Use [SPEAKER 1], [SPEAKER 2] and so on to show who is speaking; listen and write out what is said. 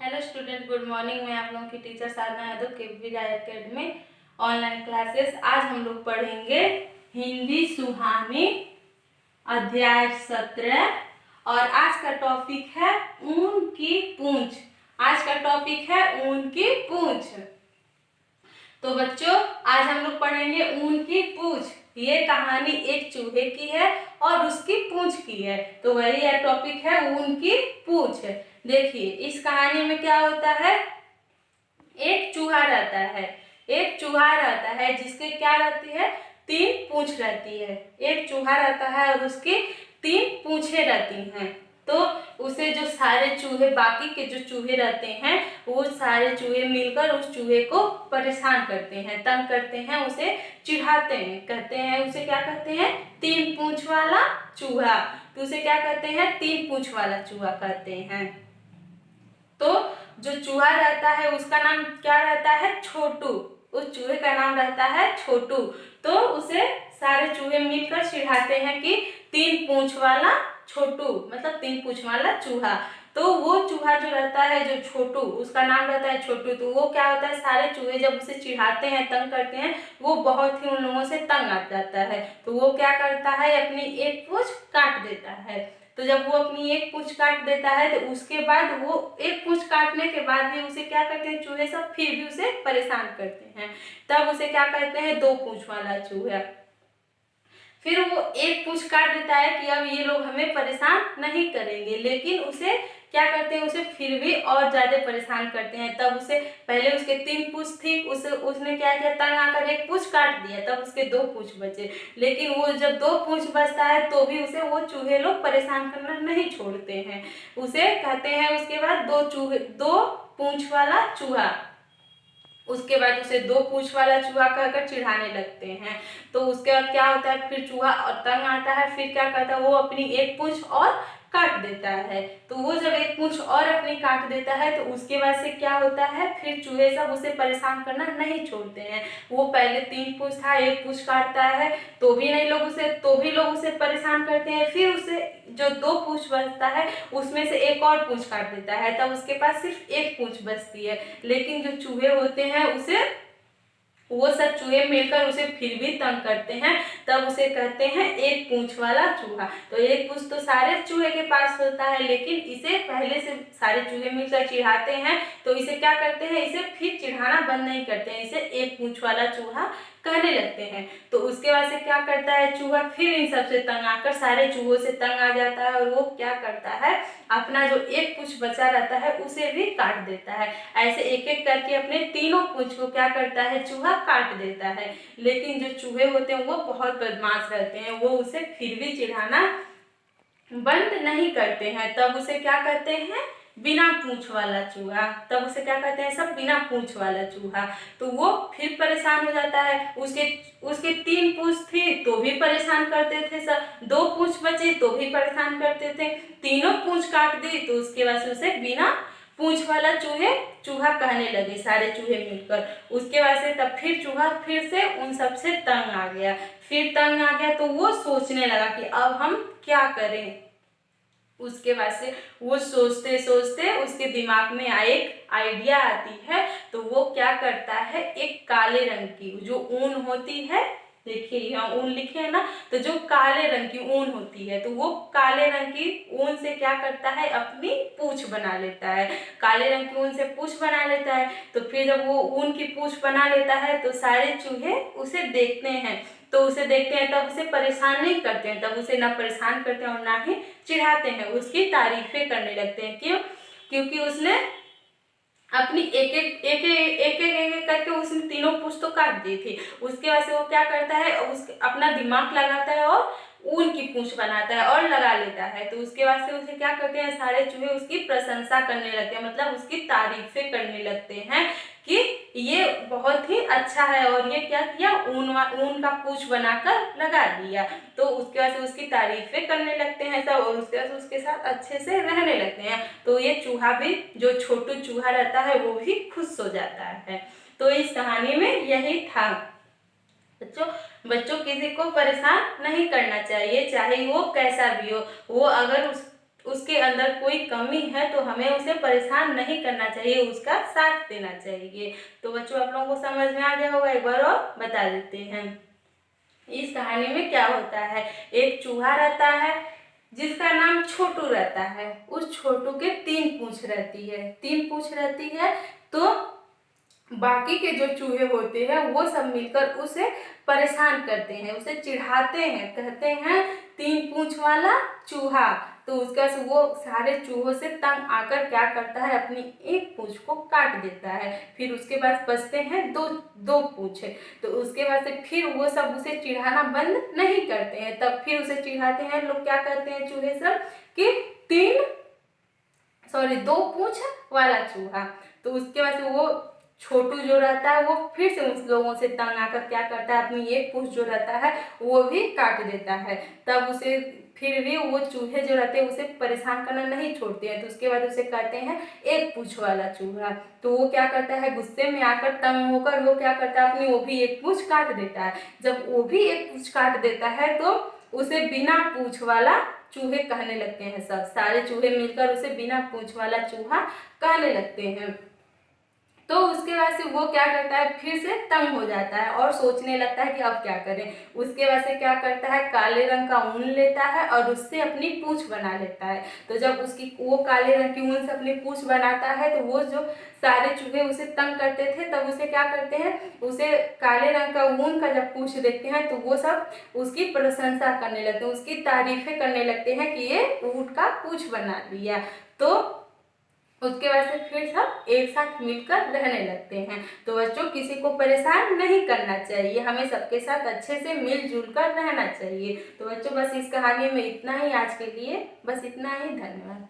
[SPEAKER 1] Hello student, good morning. मैं आप लोगों की टीचर साधना यादव के विजय एकेडमी ऑनलाइन क्लासेस। आज हम लोग पढ़ेंगे हिंदी सुहानी अध्याय 17 और आज का टॉपिक है ऊन की पूंछ। आज का टॉपिक है ऊन की पूंछ। तो बच्चों, आज हम लोग पढ़ेंगे ऊन की पूंछ। ये कहानी एक चूहे की है और उसकी पूंछ की है, तो वही टॉपिक है ऊन की पूंछ। देखिए, इस कहानी में क्या होता है, एक चूहा रहता है। एक चूहा रहता है जिसके क्या रहती है, 3 पूंछ रहती है। एक चूहा रहता है और उसकी 3 पूंछें रहती हैं। तो उसे जो सारे चूहे, बाकी के जो चूहे रहते हैं, वो सारे चूहे मिलकर उस चूहे को परेशान करते हैं, तंग करते हैं, उसे चिढ़ाते हैं। कहते हैं, उसे क्या कहते हैं, 3 पूंछ वाला चूहा। तो उसे क्या कहते हैं, 3 पूंछ वाला चूहा कहते हैं। तो जो चूहा रहता है उसका नाम क्या रहता है, छोटू। उस चूहे का नाम रहता है छोटू। तो उसे सारे चूहे मिलकर चिढ़ाते हैं कि 3 पूंछ वाला छोटू, मतलब 3 पूंछ वाला चूहा। तो वो चूहा जो रहता है, जो छोटू, उसका नाम रहता है छोटू। तो वो क्या होता है, सारे चूहे जब उसे चिढ़ाते हैं, तंग करते हैं, वो बहुत ही उन लोगों से तंग आ जाता है। तो वो क्या करता है, अपनी एक पूंछ काट देता है। तो जब वो अपनी एक पूंछ काट देता है, तो उसके बाद वो एक पूंछ काटने के बाद भी उसे क्या करते हैं, चूहे सब फिर भी उसे परेशान करते हैं। तब उसे क्या कहते हैं, 2 पूंछ वाला चूहा। फिर वो एक पूंछ काट देता है कि अब ये लोग हमें परेशान नहीं करेंगे, लेकिन उसे क्या करते हैं, उसे फिर भी और ज्यादा परेशान करते हैं। तब उसे, पहले उसके 3 पूंछ थी, उसने क्या किया, तंग आकर एक पूंछ काट दिया, तब उसके 2 पूंछ बचे। लेकिन वो जब 2 पूंछ बचता है तो भी उसे वो चूहे लोग परेशान करना नहीं छोड़ते हैं। उसे कहते हैं उसके बाद 2 पूंछ वाला चूहा। उसके बाद उसे 2 पूंछ वाला चूहा कहकर चिढ़ाने लगते हैं। तो उसके बाद क्या होता है, फिर चूहा और तंग आता है, फिर क्या करता है, वो अपनी एक पूंछ और काट देता है। तो वो जब एक पूंछ और अपनी काट देता है, तो उसके बाद से क्या होता है, फिर चूहे सब उसे परेशान करना नहीं छोड़ते हैं। वो पहले 3 पूंछ था, एक पूंछ काटता है तो भी लोग उसे परेशान करते हैं। फिर उसे जो 2 पूंछ बचता है, उसमें से एक और पूंछ काट देता है, तब उसके पास सिर्फ एक पूंछ बचती है। लेकिन जो चूहे होते हैं, वो सब चूहे मिलकर उसे फिर भी तंग करते हैं। तब उसे कहते हैं एक पूंछ वाला चूहा। तो एक पूंछ तो सारे चूहे के पास होता है, लेकिन इसे पहले से सारे चूहे मिलकर चिढ़ाते हैं, तो इसे क्या करते हैं, इसे फिर चिढ़ाना बंद नहीं करते हैं, इसे एक पूंछ वाला चूहा कहने लगते हैं। तो उसके बाद से क्या करता है चूहा, फिर इन सबसे तंग आकर, सारे चूहों से तंग आ जाता है, और वो क्या करता है, अपना जो एक पूंछ बचा रहता है उसे भी काट देता है। ऐसे एक एक करके अपने तीनों पूंछ को क्या करता है, चूहा काट देता है। लेकिन जो चूहे होते हैं वो बहुत बदमाश रहते हैं, वो उसे फिर भी चिढ़ाना बंद नहीं करते हैं। तब उसे क्या कहते हैं, बिना पूंछ वाला चूहा। तब उसे क्या कहते हैं सब, बिना पूंछ वाला चूहा। तो वो फिर परेशान हो जाता है। उसके उसके 3 पूंछ थी तो भी परेशान करते थे सब, 2 पूंछ बचे तो भी परेशान करते थे, तीनों पूंछ काट दी तो उसके बाद से उसे बिना पूंछ वाला चूहा कहने लगे सारे चूहे मिलकर। उसके बाद से तब फिर चूहा फिर से उन सब से तंग आ गया। फिर तंग आ गया तो वो सोचने लगा कि अब हम क्या करें। उसके बाद से वो सोचते सोचते उसके दिमाग में एक आइडिया आती है। तो वो क्या करता है, एक काले रंग की जो ऊन होती है, देखिए यहाँ ऊन लिखे है ना, तो जो काले रंग की ऊन होती है, तो वो काले रंग की ऊन से क्या करता है, अपनी पूंछ बना लेता है। काले रंग की ऊन से पूंछ बना लेता है। तो फिर जब वो ऊन की पूंछ बना लेता है, तो सारे चूहे उसे देखते हैं। तो उसे देखते हैं तब उसे परेशान नहीं करते हैं, तब उसे ना परेशान करते हैं और ना ही चिढ़ाते हैं, उसकी तारीफें करने लगते हैं। क्यों? क्योंकि उसने अपनी एक एक करके उसने तीनों पूंछ तो काट दी थी। उसके बाद से वो क्या करता है, अपना दिमाग लगाता है और ऊन की पूंछ बनाता है और लगा लेता है। तो उसके बाद से उसे क्या करते हैं, सारे चूहे उसकी प्रशंसा करने लगते हैं, मतलब उसकी तारीफें करने लगते हैं कि ये बहुत ही अच्छा है, और ये क्या किया, ऊन का पूंछ बनाकर लगा दिया। तो उसके बाद से उसकी तारीफें करने लगते हैं सब, और उसके बाद से उसके साथ अच्छे से रहने लगते हैं। तो ये चूहा भी, जो छोटू चूहा रहता है, वो भी खुश हो जाता है। तो इस कहानी में यही था। बच्चों किसी को परेशान नहीं करना चाहिए, चाहे वो कैसा भी हो। वो अगर उसके अंदर कोई कमी है तो हमें उसे परेशान नहीं करना चाहिए, उसका साथ देना चाहिए। तो बच्चों आप लोगों को समझ में आ गया होगा, एक बार और बता देते हैं। इस कहानी में क्या होता है, एक चूहा रहता है जिसका नाम छोटू रहता है। उस छोटू के 3 पूंछ रहती है, 3 पूंछ रहती है। तो बाकी के जो चूहे होते हैं वो सब मिलकर उसे परेशान करते हैं, उसे चिढ़ाते हैं, कहते हैं 3 पूंछ वाला चूहा। तो उसका वो सारे चूहों से तंग आकर क्या करता है, अपनी एक पूंछ को काट देता है। फिर उसके पास बचते हैं दो पूंछ। तो उसके बाद से फिर वो सब उसे चिढ़ाना बंद नहीं करते हैं, तब फिर उसे चिढ़ाते हैं लोग, क्या करते हैं चूहे सब कि 2 पूंछ वाला चूहा। तो उसके बाद से वो छोटू जो रहता है वो फिर से उस लोगों से तंग आकर क्या करता है, अपनी एक पूंछ जो रहता है वो भी काट देता है। तब उसे फिर भी वो चूहे जो रहते हैं उसे परेशान करना नहीं छोड़ते हैं। तो उसके बाद उसे कहते हैं एक पूंछ वाला चूहा। तो वो क्या करता है, गुस्से में आकर तंग होकर वो क्या करता है, अपनी वो भी एक पूंछ काट देता है। जब वो भी एक पूंछ काट देता है तो उसे बिना पूंछ वाला चूहे कहने लगते हैं, सब सारे चूहे मिलकर उसे बिना पूंछ वाला चूहा कहने लगते हैं। तो उसके बाद से वो क्या करता है, फिर से तंग हो जाता है और सोचने लगता है कि अब क्या करें। उसके बाद से क्या करता है, काले रंग का ऊन लेता है और उससे अपनी पूंछ बना लेता है। तो जब उसकी वो काले रंग की ऊन से अपनी पूंछ बनाता है तो वो जो सारे चूहे उसे तंग करते थे तब उसे क्या करते हैं, उसे काले रंग का ऊन का जब पूंछ देखते हैं तो वो सब उसकी प्रशंसा करने लगते हैं, उसकी तारीफें करने लगते हैं कि ये ऊँट का पूंछ बना लिया। तो उसके बाद से फिर सब एक साथ मिलकर रहने लगते हैं। तो बच्चों किसी को परेशान नहीं करना चाहिए, हमें सबके साथ अच्छे से मिलजुल कर रहना चाहिए। तो बच्चों बस इस कहानी में इतना ही आज के लिए, बस इतना ही, धन्यवाद।